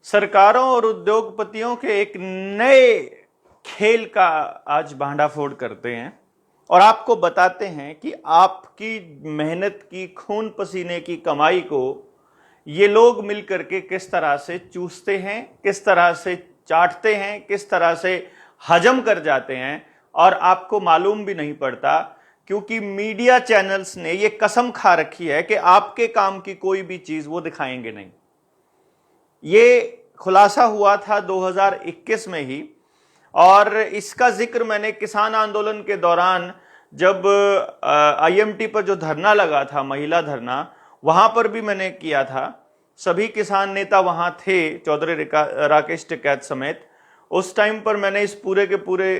सरकारों और उद्योगपतियों के एक नए खेल का आज भांडाफोड़ करते हैं और आपको बताते हैं कि आपकी मेहनत की खून पसीने की कमाई को ये लोग मिलकर के किस तरह से चूसते हैं, किस तरह से चाटते हैं, किस तरह से हजम कर जाते हैं और आपको मालूम भी नहीं पड़ता, क्योंकि मीडिया चैनल्स ने ये कसम खा रखी है कि आपके काम की कोई भी चीज वो दिखाएंगे नहीं। ये खुलासा हुआ था 2021 में ही, और इसका जिक्र मैंने किसान आंदोलन के दौरान जब आईएमटी पर जो धरना लगा था, महिला धरना, वहां पर भी मैंने किया था। सभी किसान नेता वहां थे, चौधरी राकेश टिकैत समेत। उस टाइम पर मैंने इस पूरे के पूरे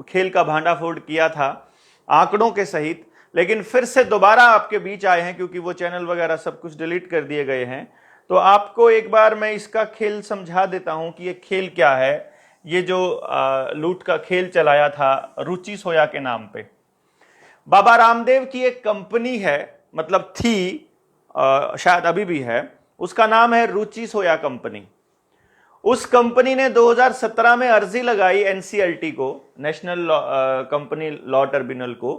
खेल का भांडाफोड़ किया था आंकड़ों के सहित। लेकिन फिर से दोबारा आपके बीच आए हैं, क्योंकि वो चैनल वगैरह सब कुछ डिलीट कर दिए गए हैं। तो आपको एक बार मैं इसका खेल समझा देता हूं कि ये खेल क्या है। ये जो लूट का खेल चलाया था रुचि सोया के नाम पे, बाबा रामदेव की एक कंपनी है, मतलब थी, शायद अभी भी है, उसका नाम है रुचि सोया कंपनी। उस कंपनी ने 2017 में अर्जी लगाई एनसीएलटी को, नेशनल कंपनी लॉ ट्रिब्यूनल को,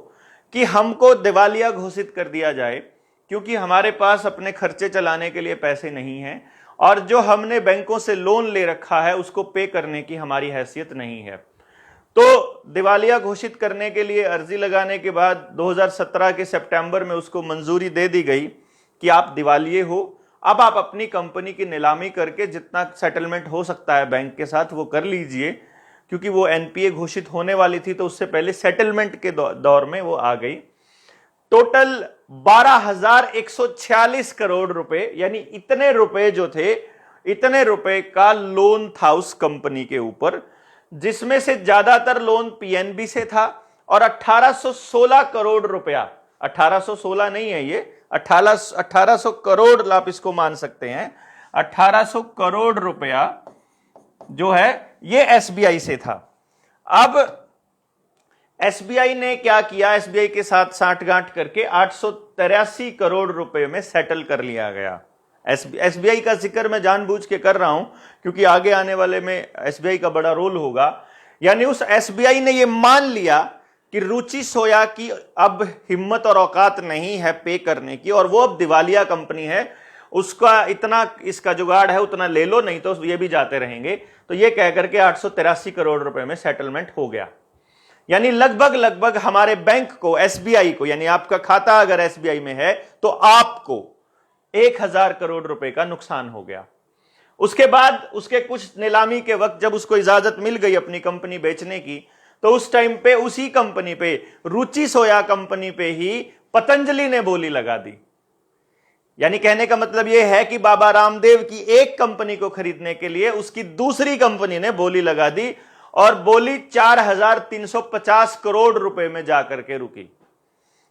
कि हमको दिवालिया घोषित कर दिया जाए, क्योंकि हमारे पास अपने खर्चे चलाने के लिए पैसे नहीं हैं और जो हमने बैंकों से लोन ले रखा है उसको पे करने की हमारी हैसियत नहीं है। तो दिवालिया घोषित करने के लिए अर्जी लगाने के बाद 2017 के सितंबर में उसको मंजूरी दे दी गई कि आप दिवालिये हो, अब आप अपनी कंपनी की नीलामी करके जितना सेटलमेंट हो सकता है बैंक के साथ वो कर लीजिए, क्योंकि वो एनपीए घोषित होने वाली थी, तो उससे पहले सेटलमेंट के दौर में वो आ गई। टोटल 12,146 करोड़ रुपए, यानी इतने रुपए जो थे, इतने रुपए का लोन था उस कंपनी के ऊपर, जिसमें से ज्यादातर लोन पीएनबी से था और 1816 करोड़ रुपया, 1816 नहीं है ये, 1800 करोड़ आप इसको मान सकते हैं, 1800 करोड़ रुपया जो है ये एसबीआई से था। अब एसबीआई ने क्या किया, एसबीआई के साथ साठगांठ करके 883 करोड़ रुपए में सेटल कर लिया गया। एसबीआई का जिक्र मैं जानबूझ के कर रहा हूं क्योंकि आगे आने वाले में एसबीआई का बड़ा रोल होगा। यानी उस एसबीआई ने यह मान लिया कि रुचि सोया की अब हिम्मत और औकात नहीं है पे करने की, और वो अब दिवालिया कंपनी है, उसका इतना इसका जुगाड़ है उतना ले लो, नहीं तो ये भी जाते रहेंगे। तो ये कहकर के 883 करोड़ रुपए में सेटलमेंट हो गया। यानी लगभग हमारे बैंक को, एसबीआई को, यानी आपका खाता अगर एसबीआई में है तो आपको 1000 करोड़ रुपए का नुकसान हो गया। उसके बाद उसके कुछ नीलामी के वक्त जब उसको इजाजत मिल गई अपनी कंपनी बेचने की, तो उस टाइम पे उसी कंपनी पे, रुचि सोया कंपनी पे ही पतंजलि ने बोली लगा दी। यानी कहने का मतलब यह है कि बाबा रामदेव की एक कंपनी को खरीदने के लिए उसकी दूसरी कंपनी ने बोली लगा दी, और बोली 4350 करोड़ रुपए में जाकर के रुकी।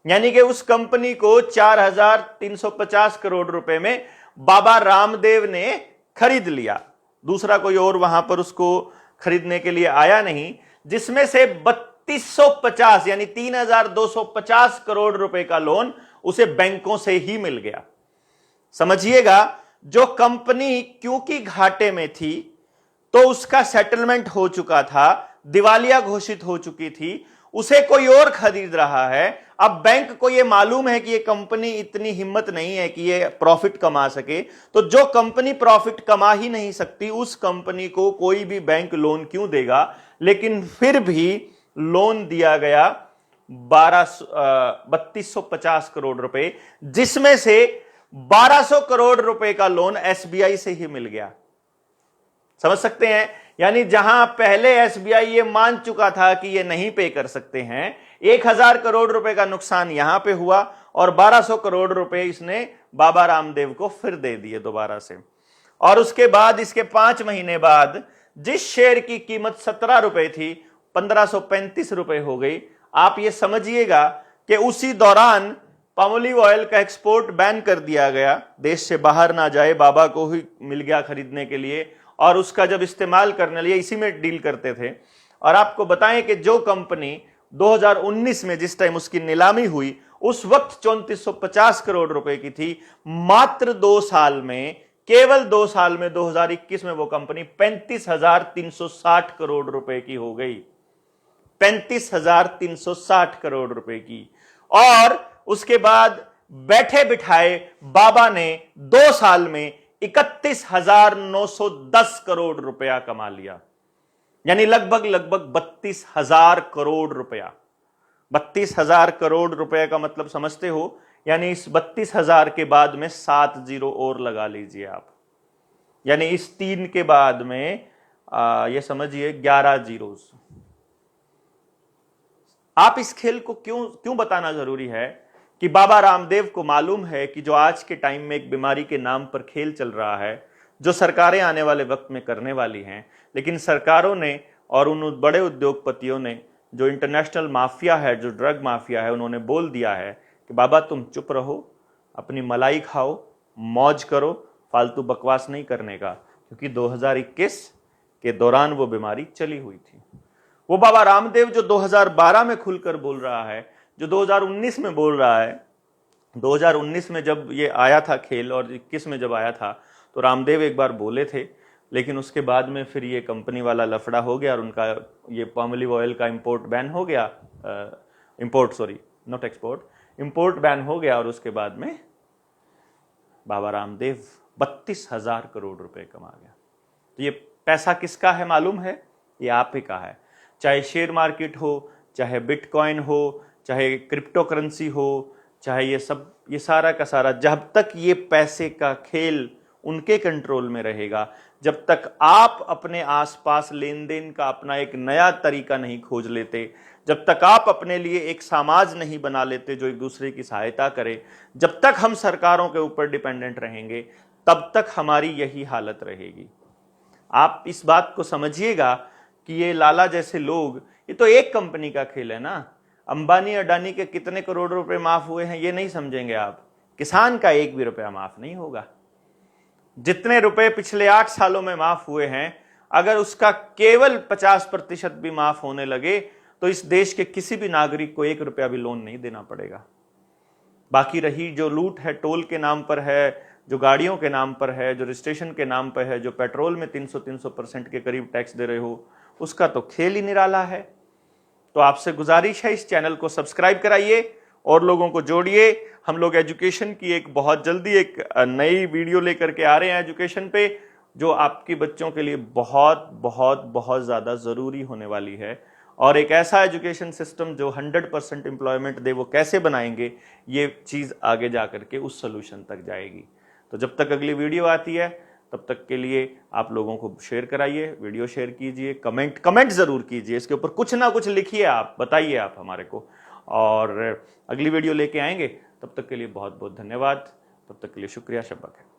यानी कि उस कंपनी को 4350 करोड़ रुपए में बाबा रामदेव ने खरीद लिया, दूसरा कोई और वहां पर उसको खरीदने के लिए आया नहीं, जिसमें से 3250 यानी 3250 करोड़ रुपए का लोन उसे बैंकों से ही मिल गया। समझिएगा, जो कंपनी क्योंकि घाटे में थी तो उसका सेटलमेंट हो चुका था, दिवालिया घोषित हो चुकी थी, उसे कोई और खरीद रहा है। अब बैंक को यह मालूम है कि यह कंपनी इतनी हिम्मत नहीं है कि यह प्रॉफिट कमा सके, तो जो कंपनी प्रॉफिट कमा ही नहीं सकती उस कंपनी को कोई भी बैंक लोन क्यों देगा। लेकिन फिर भी लोन दिया गया 3250 करोड़ रुपए, जिसमें से 1200 करोड़ रुपए का लोन एसबीआई से ही मिल गया। समझ सकते हैं, यानी जहां पहले एसबीआई ये मान चुका था कि ये नहीं पे कर सकते हैं, 1000 करोड़ रुपए का नुकसान यहां पे हुआ और 1200 करोड़ रुपए इसने बाबा रामदेव को फिर दे दिए दोबारा से। और उसके बाद इसके 5 महीने बाद जिस शेयर की कीमत 17 रुपए थी 1535 रुपए हो गई। आप ये समझिएगा कि उसी दौरान पामोलिव ऑयल का एक्सपोर्ट बैन कर दिया गया, देश से बाहर ना जाए, बाबा को ही मिल गया खरीदने के लिए, और उसका जब इस्तेमाल करने लिए इसी में डील करते थे। और आपको बताएं कि जो कंपनी 2019 में जिस टाइम उसकी नीलामी हुई उस वक्त 3450 करोड़ रुपए की थी, मात्र 2 साल में केवल 2 साल में 2021 में वो कंपनी 35,360 करोड़ रुपए की हो गई। 35,360 करोड़ रुपए की। और उसके बाद बैठे बिठाए बाबा ने 2 साल में 31,910 करोड़ रुपया कमा लिया, यानी लगभग 32,000 करोड़ रुपया। 32,000 करोड़ रुपए का मतलब समझते हो, यानी इस 32,000 के बाद में 7 जीरो और लगा लीजिए आप, यानी इस 3 के बाद में ये समझिए 11 जीरोस। आप इस खेल को क्यों बताना जरूरी है कि बाबा रामदेव को मालूम है कि जो आज के टाइम में एक बीमारी के नाम पर खेल चल रहा है, जो सरकारें आने वाले वक्त में करने वाली हैं, लेकिन सरकारों ने और उन बड़े उद्योगपतियों ने, जो इंटरनेशनल माफिया है, जो ड्रग माफिया है, उन्होंने बोल दिया है कि बाबा तुम चुप रहो, अपनी मलाई खाओ, मौज करो, फालतू बकवास नहीं करने का, क्योंकि 2021 के दौरान वो बीमारी चली हुई थी। वो बाबा रामदेव जो 2012 में खुलकर बोल रहा है, जो 2019 में बोल रहा है, 2019 में जब ये आया था खेल और 21 में जब आया था तो रामदेव एक बार बोले थे, लेकिन उसके बाद में फिर ये कंपनी वाला लफड़ा हो गया और उनका ये पामोलिव ऑयल का इंपोर्ट बैन हो गया, इंपोर्ट बैन हो गया। और उसके बाद में बाबा रामदेव 32,000 करोड़ रुपए कमा गया। तो ये पैसा किसका है मालूम है? ये आप ही का है। चाहे शेयर मार्केट हो, चाहे बिटकॉइन हो, चाहे क्रिप्टो करेंसी हो, चाहे ये सारा का सारा, जब तक ये पैसे का खेल उनके कंट्रोल में रहेगा, जब तक आप अपने आसपास लेन देन का अपना एक नया तरीका नहीं खोज लेते, जब तक आप अपने लिए एक समाज नहीं बना लेते जो एक दूसरे की सहायता करे, जब तक हम सरकारों के ऊपर डिपेंडेंट रहेंगे, तब तक हमारी यही हालत रहेगी। आप इस बात को समझिएगा कि ये लाला जैसे लोग, ये तो एक कंपनी का खेल है ना। अंबानी अडानी के कितने करोड़ रुपए माफ हुए हैं ये नहीं समझेंगे आप। किसान का एक भी रुपया माफ नहीं होगा। जितने रुपए पिछले 8 सालों में माफ हुए हैं, अगर उसका केवल 50% भी माफ होने लगे तो इस देश के किसी भी नागरिक को 1 रुपया भी लोन नहीं देना पड़ेगा। बाकी रही जो लूट है, टोल के नाम पर है, जो गाड़ियों के नाम पर है, जो रजिस्ट्रेशन के नाम पर है, जो पेट्रोल में 300% के करीब टैक्स दे रहे हो, उसका तो खेल ही निराला है। तो आपसे गुजारिश है, इस चैनल को सब्सक्राइब कराइए और लोगों को जोड़िए। हम लोग एजुकेशन की एक बहुत जल्दी एक नई वीडियो लेकर के आ रहे हैं एजुकेशन पे, जो आपके बच्चों के लिए बहुत बहुत बहुत ज़्यादा ज़रूरी होने वाली है। और एक ऐसा एजुकेशन सिस्टम जो 100% एम्प्लॉयमेंट दे, वो कैसे बनाएंगे, ये चीज़ आगे जा करके उस सोल्यूशन तक जाएगी। तो जब तक अगली वीडियो आती है तब तक के लिए आप लोगों को शेयर कराइए, वीडियो शेयर कीजिए, कमेंट जरूर कीजिए, इसके ऊपर कुछ ना कुछ लिखिए, आप बताइए आप हमारे को, और अगली वीडियो लेके आएंगे। तब तक के लिए बहुत बहुत धन्यवाद। तब तक के लिए शुक्रिया, शब्बा खैर।